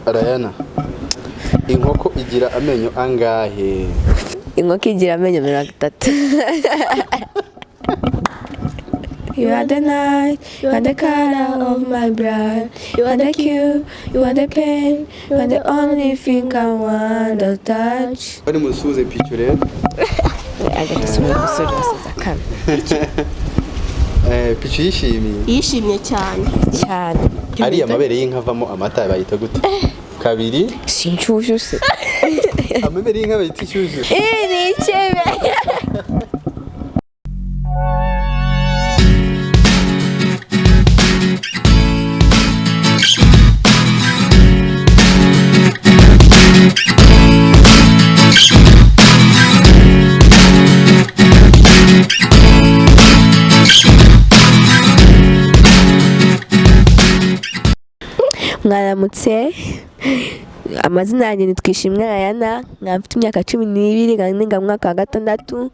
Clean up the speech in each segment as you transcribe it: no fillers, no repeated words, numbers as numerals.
Arayana, inkoko igira amenyo angahe? Inkoko igira amenyo 30. You are the night, you are the color of my blood. You are the cure, you are the pain, you are the only thing I want to touch. Bari musuze picture. Pichu yishimye cyane ari amabere y'inka avamo amata bayita gute? Kabiri sinshushu se amabere y'inka bayita ishushu ni chebe. Mwaramutse, amazina yanjye ni Twishimwe Arayana, mfite imyaka 12, niga mu mwaka wa 6,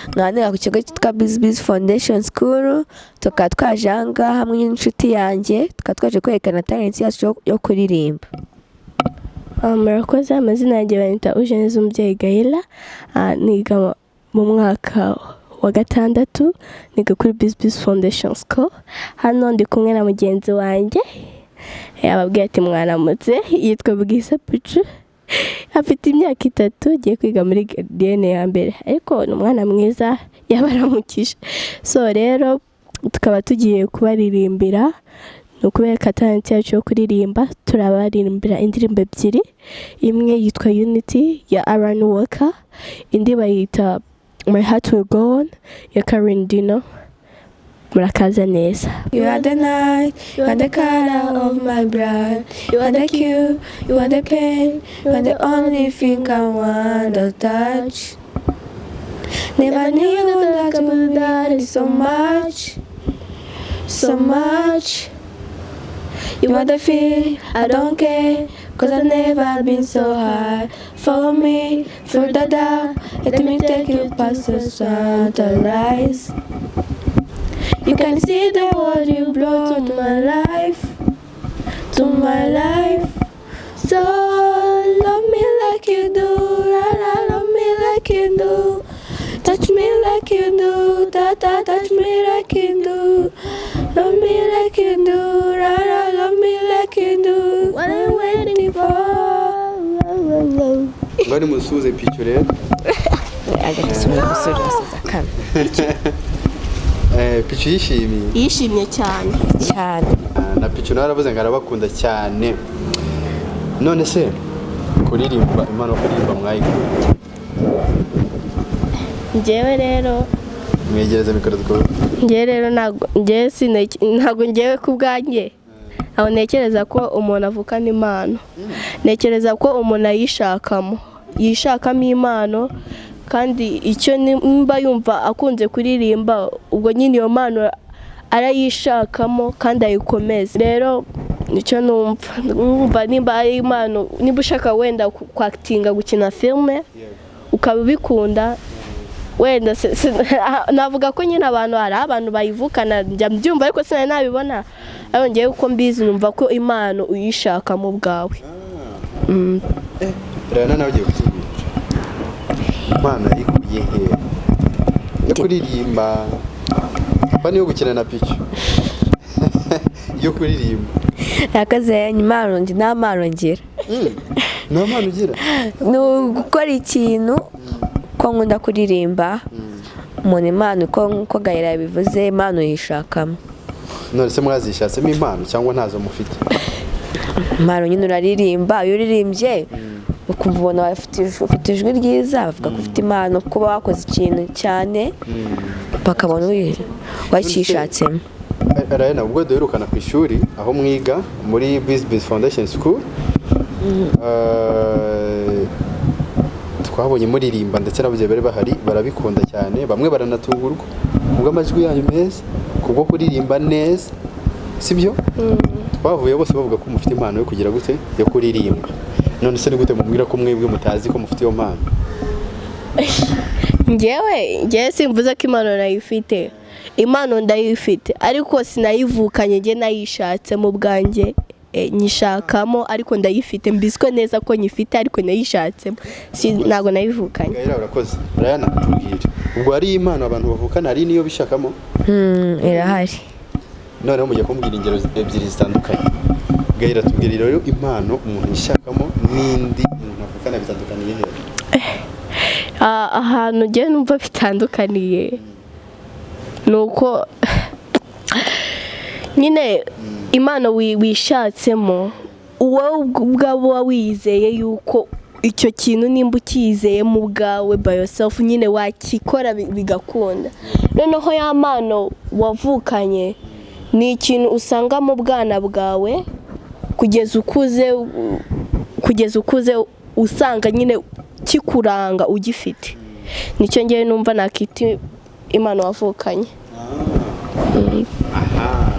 nkaniga ku kigo cyitwa Biz Foundation School. Tukaba twaje ahangaha hamwe n'inshuti yanjye, tukaba twaje kwerekana talent yacu yo kuririmba. Murakoze, amazina yanjye banita Ujeneza Umubyeyi Gaila, niga mu mwaka wa 6, niga kuri Biz Foundation School. Hano ndi kumwe na mugenzi wanjye yababwiye ati mwaramutse, yitwa Bugisa Pichu, afite imyaka 3, agiye kwiga muri DNA ya mbere, ariko ni umwana mwiza yabaramukije. So rero tukaba tugiye kubaririmbira, no kubereka talent yacu yo kuririmba. Turabaririmbira indirimbo ebyiri, imwe yitwa Unity ya Aaron Walker, indi bayita My Heart Will Go On ya Karen Dino. Murakaza neza. You are the night, you are the color of my blood. You are the cure, you are the pain, you are the only thing I want to touch. Never knew you would like to that so much, so much. You are the feel, I don't care, 'cause I've never been so high. Follow me through the dark, let me take you past the sunrise. You can see the world you brought to my life, to my life. So love me like you do, love me like you do. Touch me like you do, touch me like you do. Love me like you do, love me like you do. What are you waiting for? Bari musuze picture. Pichu yishimye cyane. Na Pichu naravuze ngo arabakunda cyane. None se kuririmba, impano kuririmba mwayikunda? Njyewe rero mwegereza mikoro duko. Njyewe rero ntago njyewe kubwanjye. Aho nekereza ko umuntu avukana impano. Nekereza ko umuntu yishakamo impano, kandi icyo nimba yumva akunze kuririmba, ubwo nyine iyo mpano arayishakamo kandi ayikomeza. Rero nicyo numva nimba ari impano, niba ushaka wenda kwactinga, gukina filme, ukaba ubikunda, wenda navuga ko nyine abantu bayivukana, njya mbyumva ariko sinari nabibona. Ariko ngiye uko mbizi numva ko impano uyishakamo bwawe. Rana nawe ugiye kutubwira impano ikuye he yo kuririmba, bani yo gukina na Pichu yo kuririmba? Yakaze impano nta mpano ngira. Nta mpano ugira? No gukora ikintu ko nkunda kuririmba. Umuntu impano ko Gaila yabivuze, impano yishakamo. None se mwazishatsemo impano cyangwa ntazo mufite? Impano nyine uraririmba, iyo uririmbye ukumva ubona ufite ijwi ryiza, bavuga ko ufite impano, kuba wakoze ikintu cyane bakabona wakishatsemo. Arayana, ubwo duherukana ku ishuri aho mwiga muri Biz Foundation School, twabonye muririmba ndetse n'ababyeyi bari bahari barabikunda cyane, bamwe baranatungurwa ubwo amajwi yanyu meza, kubwo kuririmba neza, sibyo? Bavuye bose bavuga ko mufite impano yo kugira gute yo kuririmba. None se ni gute mubwira ko mwebwe mutazi ko mufite iyo mpano? Njyewe simvuze ko impano nayifite. Impano ndayifite, ariko sinayivukanye, nge nayishatse mu bwanjye. nyishakamo ariko ndayifite mbiswe neza ko nyifite ariko nayishatsemo ntabwo nayivukanye. Gahera urakoze. Brian tubwire ubwo hari impano abantu bavukana hari niyo bishakamo? Irahari. Noneho mugiye kumbwira ingero ebyiri zitandukanye. Gahera tubwire rero impano umuntu yishakamo n'indi umuntu avukana bitandukaniye he? Ahantu ngiye numva bitandukaniye nuko nyine impano wishatsemo wowe ubwawe uba wizeye yuko icyo kintu nimba ukizeye mu bwawe by yourself nyine wakikora bigakunda. Noneho ya mpano wavukanye ni ikintu usanga mu bwana bwawe kugeza ukuze usanga nyine kikuranga ugifite. Nicyo ngiye numva nakita impano wavukanye.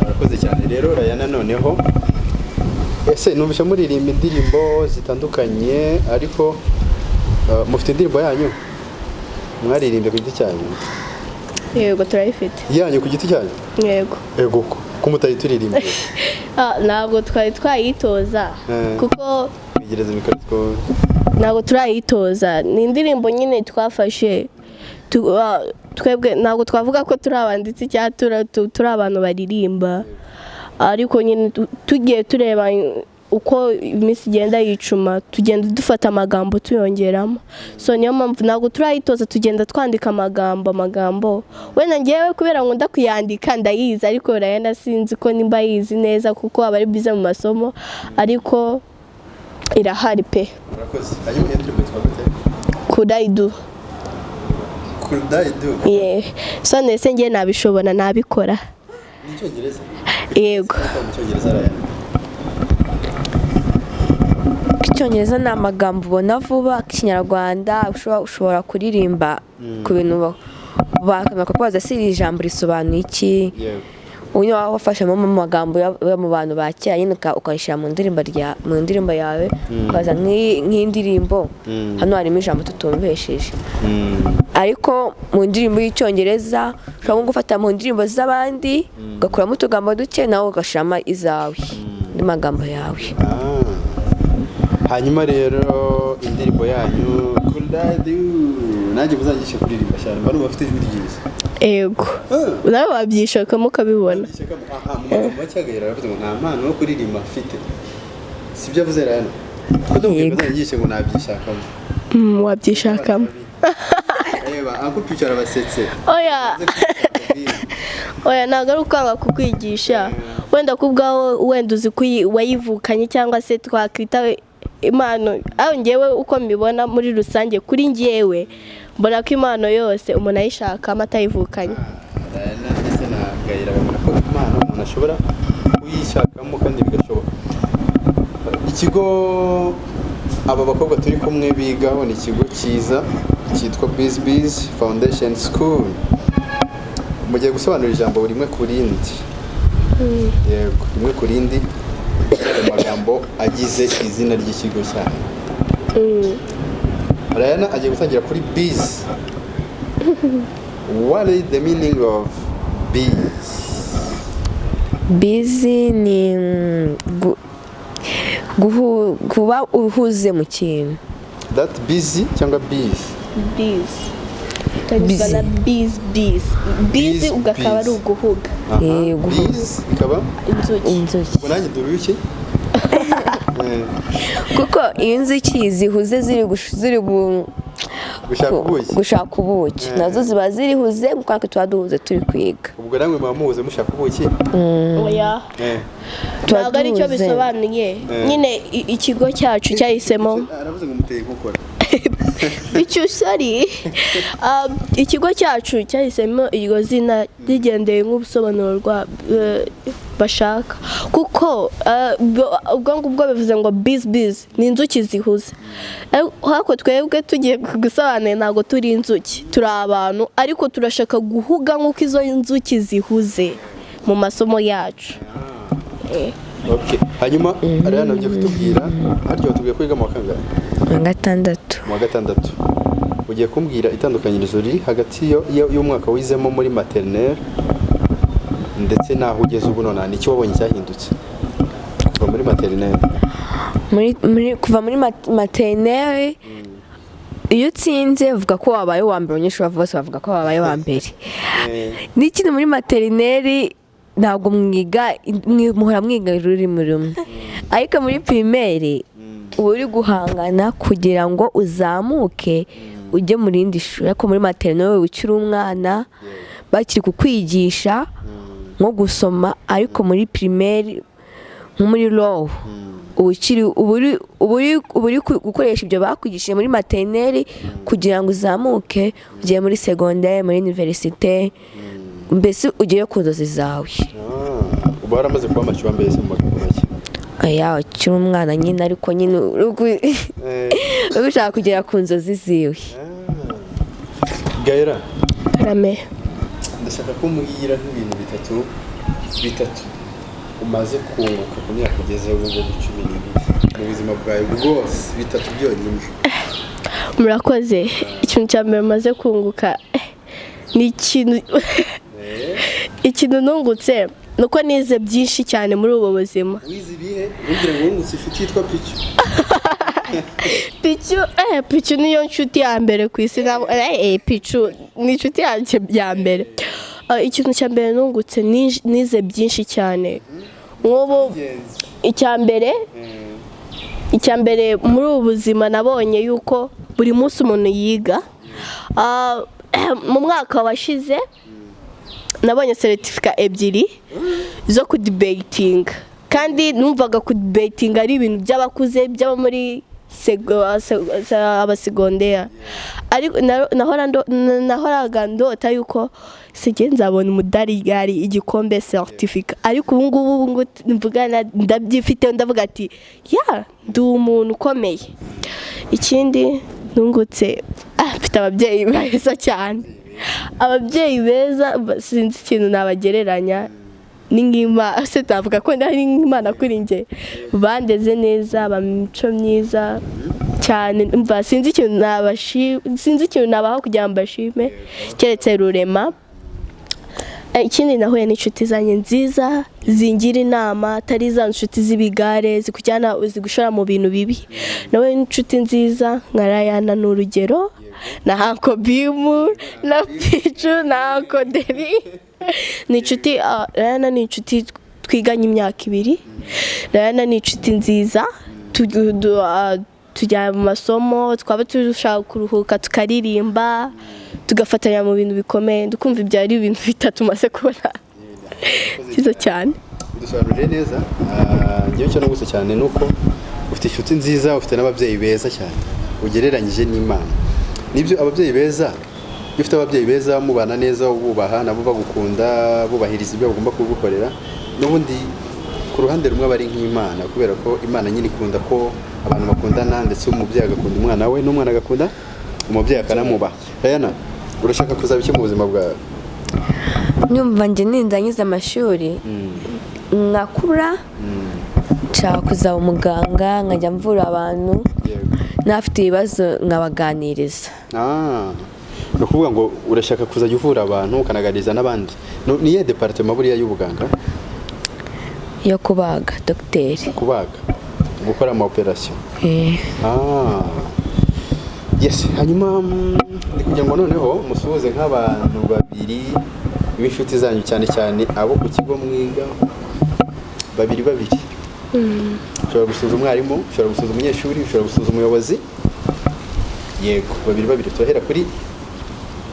Urakoze cyane rero Rayana. Noneho ese numvise muririmba indirimbo zitandukanye ariko mufite indirimbo yanyu mwaririmbye ku giti cyanyu? Yego turayifite. Yanyu ku giti cyanyu? Yego ko mutari turirimba? Ntabwo twayitoza kuko bigereza mikoro ntabwo turayitoza. Ni indirimbo nyine twafashe twebwe ntabwo twavuga ko turi abanditsi cyangwa turi abantu baririmba ariko nyine tugiye tureba uko iminsi igenda yicuma tugenda dufata amagambo tuyongeramo. So niyo mpamvu ntabwo turayitoza tugenda twandika amagambo wenda ngewe kubera ngo ndakuyandika ndayizi ariko Rayana sinzi ko nimba yizi neza kuko aba ari bize mu masomo ariko irahari pe. Urakoze. Hanyuma iyo ndirimbo yitwa gute? Could I do? Yeah. So nese ngiye nabishobora nabikora. Ni Cyongereza? Yego. Mu Cyongereza Rayana. Icyongereza ni amagambo ubona vuba. Ikinyarwanda ushobora kuririmba ku bintu bakakubaza si iri jambo risobanuye iki. Yego. Uyu wafashemo amagambo yo mu bantu ba kera nyine ukayishyira mu ndirimbo yawe ukaza nk'indirimbo hano harimo ijambo tutumvesheje ariko mu ndirimbo y'Icyongereza ushobora gufata mu ndirimbo z'abandi ugakuramo utugambo duke nawe ugashyiramo izawe n'amagambo yawe. Hanyuma rero indirimbo yanyu Could I do nanjye muzangishe kuririmba cyane bano bafite ijwi ryiza. Yego. Nawe wabyishakamo ukabibona. Macyagahera aravuze ngo nta mpano yo kuririmba afite. Sibyo avuze Rayana? Ko ndumva muzangishe ngo nabyishakamo. Wabyishakamo. Reba ako picara basetse. Oya ntabwo ari ukanga kukwigisha wenda kubwaho wenda uzi wayivukanye cyangwa se twakwita impano aho ngewe uko mbibona muri rusange kuri ngewe mbona ko impano yose umuntu ayishaka amatayivukanye. Ndetse nagahera babona ko impano umuntu ashobora kuyishakamo kandi bigashoboka. Ikigo aba bakobwa turi kumwe bigaho ni ikigo cyiza cyitwa Biz Foundation School. Mugiye gusobanura ijambo rimwe ku rindi. Yego, rimwe ku rindi amagambo agize izina ry'ikigo cyane. Rayana agiye gutangira kuri Biz. What is the meaning of Biz? Biz ni kuba uhuze mu kintu. That busy cyangwa Biz? Busy ugakaba ari uguhuga. Biz ikaba inzuki. Ngo nanjye duruyuki? Kuko iyo inzuki zihuze ziri gushaka ubuki nazo ziba zirihuze kuko tuba duhuze turi kwiga. Ubwo namwe muba muhuze mushaka ubuki? Oya. Ntabwo ari cyo bisobanuye. Nyine ikigo cyacu cyahisemo. Aravuze ngo muteye gukora. Bicyusari ikigo cyacu cyahisemo iryo zina rigendeye nk'ubusobanuro bashaka kuko ubwo ngubwo bivuze ngo biz ni inzuki zihuze. Hako twebwe tugiye gusobanura ntabwo turi inzuki turi abantu ariko turashaka guhuga nk'uko izo inzuki zihuze mu masomo yacu. Okay. Hanyuma Ariana ugiye kutubwira haryo tugiye kwiga mu kangahe? Mu gatandatu. Ugiye kumbwira itandukanyirizo riri hagati y'umwaka wizemo muri maternelle ndetse naho ugeze ubu none n'icyo wabonye cyahindutse kuva muri materineri kuva muri materineri iyo utsinze uvuga ko wabaye uwa mbere, abanyeshuri bose bavuga ko wabaye uwa mbere. N'ikindi muri materineri ntabwo muhora mwiga ururimi rumwe, ariko muri pirimeri uba uri guhangana kugira ngo uzamuke ujye mu rindi shuri. Ariko muri materineri wowe ukiri umwana bakiri kukwigisha nko gusoma, ariko muri pirimeri nko muri row uba uri gukoresha ibyo bakwigishije muri materineri kugira ngo uzamuke ugiye muri segonderi, muri universite, mbese ugiye ku nzozi zawe. uba waramaze kuba amashyuha mbese mu magambo make? Oya, ukiri umwana nyine, ariko nyine uri gushaka kugera ku nzozi ziwe. Gaëlla, Rame, ndashaka ko muhira nk'ibintu bitatu umaze kunguka ku myaka ugezeho ubu 12 mu buzima bwawe bwose, bitatu byonyine. murakoze. Ikintu cya mbere maze kunguka ni ikintu nungutse nuko nize byinshi cyane muri ubu buzima. Wize ibihe? Ugira ngo wungutse ifite yitwa Pichu niyo nshuti ya mbere ku isi. Pichu ni inshuti yanjye ya mbere. Ikintu cya mbere nungutse nize byinshi cyane. Nk'ubu icya mbere muri ubu buzima nabonye yuko buri munsi umuntu yiga. Mu mwaka washize nabonye certificate 2 zo kudebating, kandi numvaga kudebating ari ibintu by'abakuze by'aba muri abasegondera, ariko nahoraga ndota yuko sije nzabona umudari gari igikombe certificate, ariko ubu ngubu mvugana ndabyifite, ndavuga ati ndi umuntu ukomeye. Ikindi nungutse mfite ababyeyi beza cyane. Ababyeyi beza sinzi ikintu nabagereranya, ni nk'Imana. Se tavuga ko ndari nk'Imana kuri nge, bandeze neza, bamico myiza cyane. Mva sinzi ikintu nabaho kugira ngo mbashime keretse rurema. Ikindi nahuye n'inshuti zanjye nziza zingira inama, atari za nshuti z'ibigare zikujyana zigushora mu bintu bibi. Nawe inshuti nziza nka Rayana n'urugero, na Hanko Bimu, na Pichu, na Hanko Devi. Ni inshuti, Rayana ni inshuti twiganye imyaka 2. Rayana ni inshuti nziza, tujya mu masomo, twaba dushaka kuruhuka tukaririmba, tugafatanya mu bintu bikomeye. Dukumva ibyo ari ibintu bitatu maze kubona cyiza cyane. Dusobanurire neza. Ngiye cyo naguse cyane nuko ufite inshuti nziza, ufite n'ababyeyi beza cyane ugereranyije n'Imana. Nibyo ababyeyi beza, ufite ababyeyi beza mubana neza, ububaha nabo bagukunda, bubahiriza ibyo bagomba kugukorera. N'ubundi ku ruhande rumwe bari nk'Imana, kubera ko Imana nyine ikunda ko abantu bakundana, ndetse umubyeyi agakunda umwana we, n'umwana agakunda umubyeyi akanamuba. Rayana, urashaka kuzaba iki mu buzima bwawe? Nyumva nje nindangiza amashuri nkakura, nshaka kuzaba umuganga, nkajya mvura abantu, n'afite ibibazo nkabaganiriza. Ni ukuvuga ngo urashaka kuzajya uvura abantu ukanaganiriza n'abandi. Ni iyihe departement buriya y'ubuganga? Yo kubaga, dogiteri. Kubaga, gukora ama operation. Yes, hanyuma ndi kugira ngo noneho musuhuze nk'abantu babiri b'inshuti zanyu, cyane abo ku kigo mwiga, babiri. Ushobora gusuza umwarimu, ushobora gusuza umunyeshuri, ushobora gusuza umuyobozi. Yego, babiri. Tuhera kuri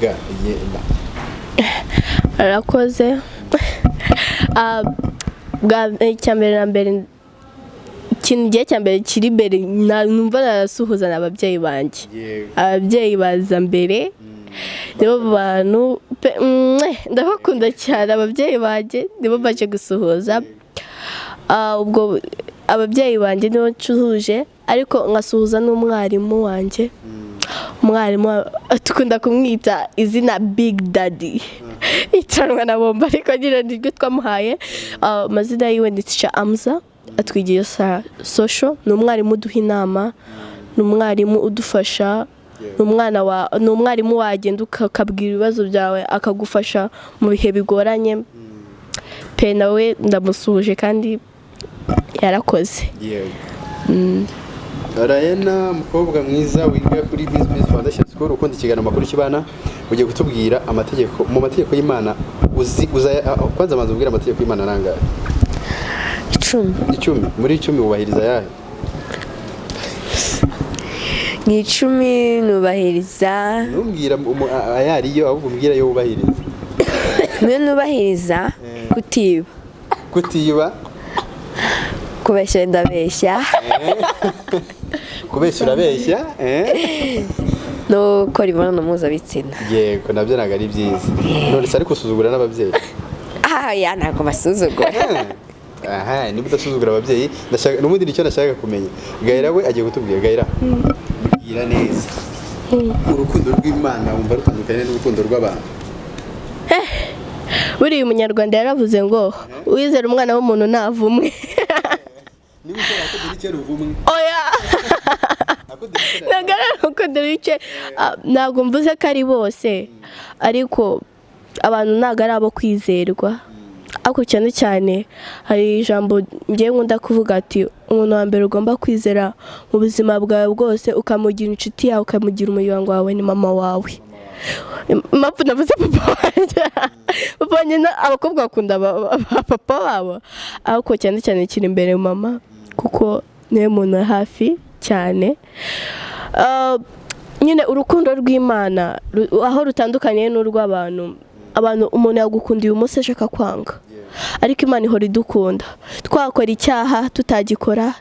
Gaëlla. Arakoze. Icyambere ikintu gihe cyambere kiri mbere numva narasuhuza n'ababyeyi banjye. Ababyeyi baza mbere, nibo bantu ndabakunda cyane. Ababyeyi banjye nibo baje gusuhuza. Ubwo ababyeyi banjye nibo ncuhuje, ariko nkasuhuza n'umwarimu wanjye. Umwarimu tukunda kumwita izina Big Daddy, itanwa na bomba, ariko ngira niryo twamuhaye. Amazina yiwe ni Teacher Amza, atwigisha social. Ni umwarimu uduha inama, ni umwarimu udufasha, ni umwarimu wagenda ukabwira ibibazo byawe akagufasha mu bihe bigoranye. Pe nawe ndamusuhuje kandi yarakoze. yego. Rayana, mukobwa mwiza wiga kuri Business Foundation School, ukunda ikiganiro Makuru Kibana, ugiye kutubwira amategeko, mu mategeko y'Imana kwanza manza ubwira amategeko y'Imana nangahe? 10. Muri 10 ubahiriza yahe? Ni 10 nubahiriza. Numbwira ayariyo ahubwo umbwira yo ubahiriza. Mwe nubahiriza Kutiba? Kubeshya ndabeshya. Kubeshya urabeshya? No gukora imibonano mpuzabitsina. Yego, nabyo ntabwo ari byiza. None se ariko usuzugura n'ababyeyi? Ya ntabwo basuzugura. Niba udasuzugura ababyeyi, n'ubundi nicyo nashaka kumenya. Gaira we agiye kutubwira. Gaira, bwira neza. Urukundo rw'Imana wumva rutandukanye n'urukundo rw'abantu? Buriya umunyarwanda yaravuze ngo uwizera umwana w'umuntu ntavumwe. Niba ushaka ko dore icyo ruvumwe. Oya. Ntabwo mvuze ko ari bose, ariko abantu ntabwo ari abo kwizerwa. Ariko cyane cyane hari ijambo ngiye nkunda kuvuga ati umuntu wa mbere ugomba kwizera mu buzima bwawe bwose, ukamugira inshuti yawe, ukamugira umuryango wawe, ni mama wawe. Impamvu navuze papa wanjye, abakobwa bakunda papa babo, ariko cyane cyane kiri imbere mama, kuko niwe muntu hafi cyane. Nyine urukundo rw'Imana aho rutandukanye n'urw'abantu. Umuntu yagukundiye umunsi ashaka kwanga, ariko Imana ihora idukunda. Twakora icyaha tutagikora,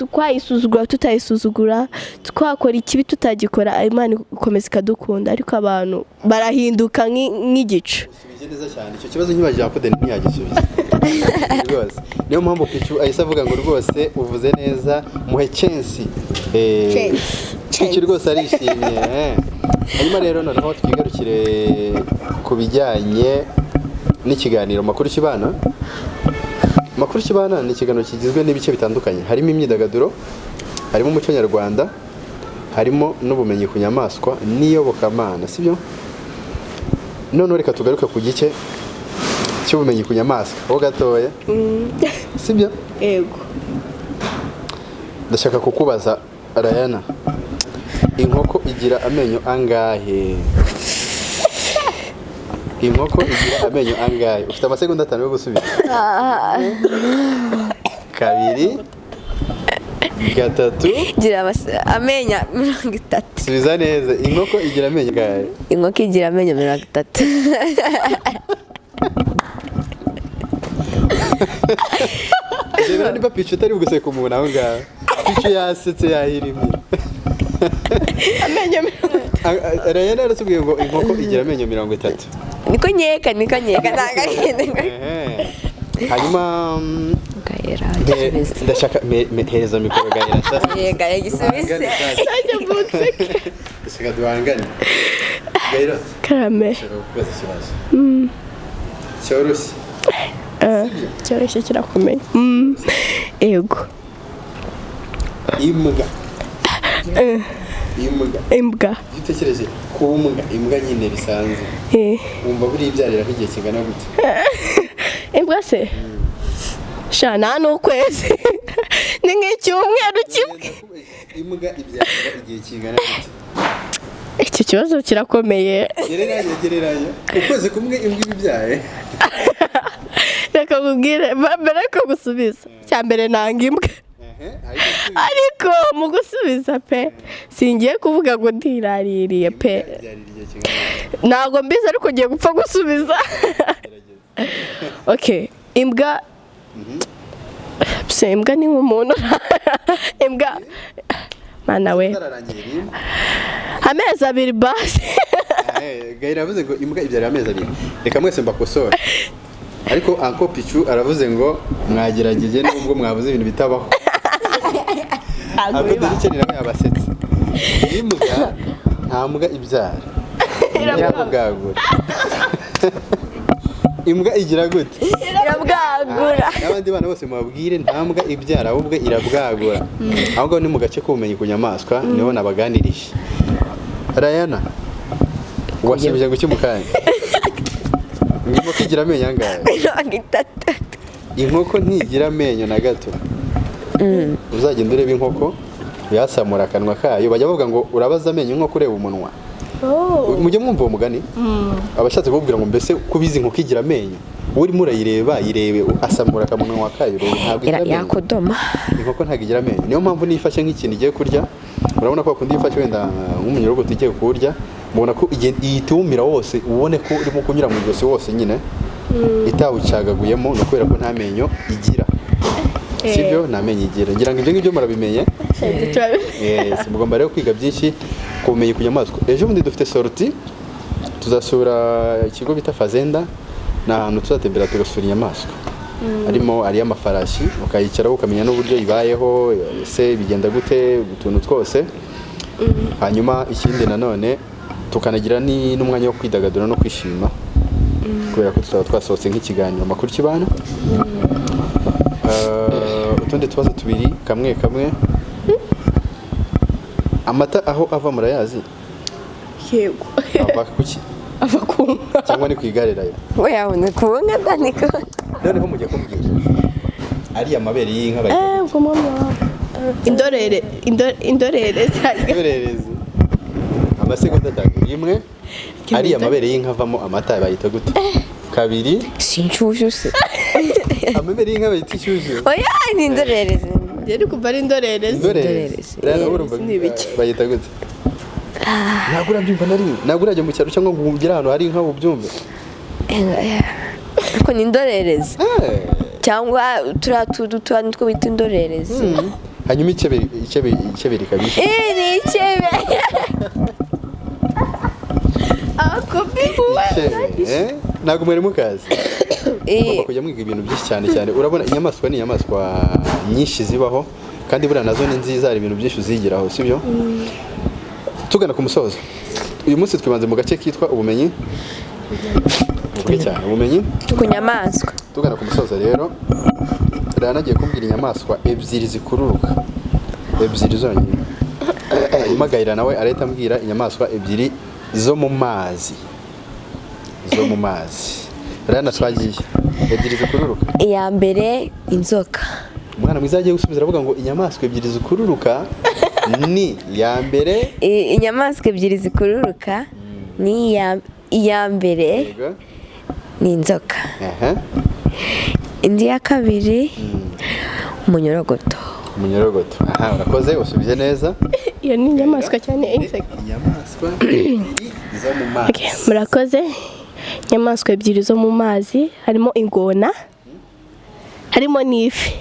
twayisuzugura tutayisuzugura, twakora ikibi tutagikora, Imana ikomeza ikadukunda. Ariko abantu barahinduka nk'igicu. Usubije neza cyane. Icyo kibazo nkibajya ko Deni ntiyagisubiza rwose. Niyo mpamvu Pichu ahise avuga ngo rwose uvuze neza, muhe chance. Pichu rwose arishimye. Hanyuma rero noneho twigarukire ku bijyanye n'ikiganiro Makuru Kibana. Makuru Kibana ni ikiganiro kigizwe n'ibice bitandukanye. Harimo imyidagaduro, harimo umuco nyarwanda, harimo n'ubumenyi ku nyamaswa n'iyobokamana, sibyo? None reka tugaruke ku gice cy'ubumenyi ku nyamaswa ho gatoya. Sibyo? Yego. Ndashaka kukubaza Rayana, inkoko igira amenyo angahe? Inkoko igira amenyo angahe? Ufite amasegonda 5 yo gusubiza. 2 3 Gira amenyo 30. Subiza neza. Inkoko igira amenyo angahe? Inkoko igira amenyo 30. Reba niba Pichu utari buguseka umuntu aho ngaho. Pichu yasetse yahirimye. Amenyo Rayana arasubwiye ngo inkoko igira amenyo 30. Niko nyeka nanga. Hanyuma Gaira ndashaka heza mikoro Gaira sasa. Gaira gisubize. Sika duhangane. Gaira karame. Cyoroshye. Cyoroshye kirakomeye. Yego. Imbwa. Gitekereje ku imbwa nyine bisanzwe. Wumva buri ibyarira nk'igihe kingana gute? Imbwa se? Shana n'ukwezi. Ni nk'icyumweru kimwe. Imbwa ibyarira igihe kingana gute? Iki kibazo kirakomeye. Gereranya. Ukwezi kumwe imbwa ibibyaye. Reka nkubwire mbere ko gusubiza. Cyambere nanga imbwa. Ariko mu gusubiza pe singiye kuvuga ngo ndiraririye pe. Ntago mbizi ariko ngiye gupfa gusubiza. Okay, imbwa. Imbwa ni nk'umuntu. Imbwa mana we. Amezi 2 basi. Gaira avuze ngo imbwa ibyara amezi 2. Reka mwese mbakosora. Ariko Uncle Pichu aravuze ngo mwagerageje nubwo mwabuze ibintu bitabaho. Ako dukenera yabasetse. Imbwa nta mbwa ibyara. Irabwagura. Imbwa igira gute? Irabwagura. N'abandi bana bose mubabwire nta mbwa ibyara ahubwo irabwagura. Ahubwo ni mu gace k'ubumenyi ku nyamaswa niho nabaganirije. Rayana wasubije guki mukanya? Imbwa igira amenyo angahe? 30. inkoko ntigira amenyo na gato. Uzagenda ureba inkoko yasamura akanwa kayo, bajya bavuga ngo urabaza amenyo inkoko ureba umunwa. Mujye mwumva uwo mugani. Abashatse kubwira ngo mbese kubizi inkoko igira amenyo, urimo urayireba yirebe asamura akanwa kayo, ntabwo igira amenyo. Yakodoma. Inkoko ntabwo igira amenyo. Niyo mpamvu nifashe nk'ikintu igiye kurya, urabona ko akundi yifashe wenda nk'umunyorogoto ugiye kurya, mubona ko iyitumira wose ubone ko urimo kunyura mu ijosi wose nyine itawucagaguyemo, no kubera ko nta menyo igira. Sibyo, nta menyo igira. Ngira ngo ibyo ngibyo murabimenye. Yes, mugomba rero kwiga byinshi ku bumenyi ku nyamaswa. Ejo bundi dufite sorti, tuzasura ikigo bita Fazenda, ni ahantu tuzatembera tugasura inyamaswa. Harimo ari amafarashi, ukayicaraho ukamenya n'uburyo ibayeho, se bigenda gute, utuntu twose. Hanyuma ikindi nanone tukanagira n'umwanya wo kwidagadura no kwishima, kubera ko tuzaba twasohotse nk'ikiganiro makuru kibana. Utundi tubazo tubiri kamwe amata aho ava murayazi? Yego. Ava kuki? Ava ku nka. Cyangwa ni kwigarira yo? Oya une kubonga daniko. Noneho mujye kumbwira ari amabere y'inka bayi. Ubwo mama. Indorerezi. Amasegonda atatu. Imwe ari amabere y'inka avamo amata bayita gute? Kabiri sinshushu se. Amabere y'inka bayita ishyushyu. Oya ni indorerezi. Yari kuva ari indorerezi. Rero urumva bayita gute? Ntabwo urabyumva na rimwe. Ntabwo urajya mu cyaro cyangwa ngo ugire ahantu hari inka ubyumve. Ko ni indorerezi. Cyangwa turiya nitwo bita indorerezi. Hanyuma ikeberi kabiri. Ni ikebe. Ntabwo mwari mukazi. Ugomba kujya mwiga ibintu byinshi cyane. Urabona inyamaswa ni inyamaswa nyinshi zibaho, kandi buriya nazo ni nziza, hari ibintu byinshi uzigiraho, sibyo? Tugana ku musozo, uyu munsi twibanze mu gace kitwa ubumenyi. Ubumenyi ku nyamaswa. Tugana ku musozo rero, nagiye kumbwira inyamaswa ebyiri zikururuka, ebyiri zonyine. Hanyuma Gahira nawe arahita ambwira inyamaswa ebyiri zo mu mazi. Rana twagiye ebyiri zikururuka. Iya mbere inzoka. Umwana mwiza agiye gusubiza aravuga ngo inyamaswa ebyiri zikururuka ni iya mbere. Inyamaswa ebyiri zikururuka ni iya mbere ni inzoka. Indi ya kabiri umunyorogoto. Aha, urakoze, usubije neza. Iyo ni inyamaswa cyane insect. Inyamaswa zo mu mazi. Murakoze. Inyamaswa ebyiri zo mu mazi harimo ingona, harimo n'ifi.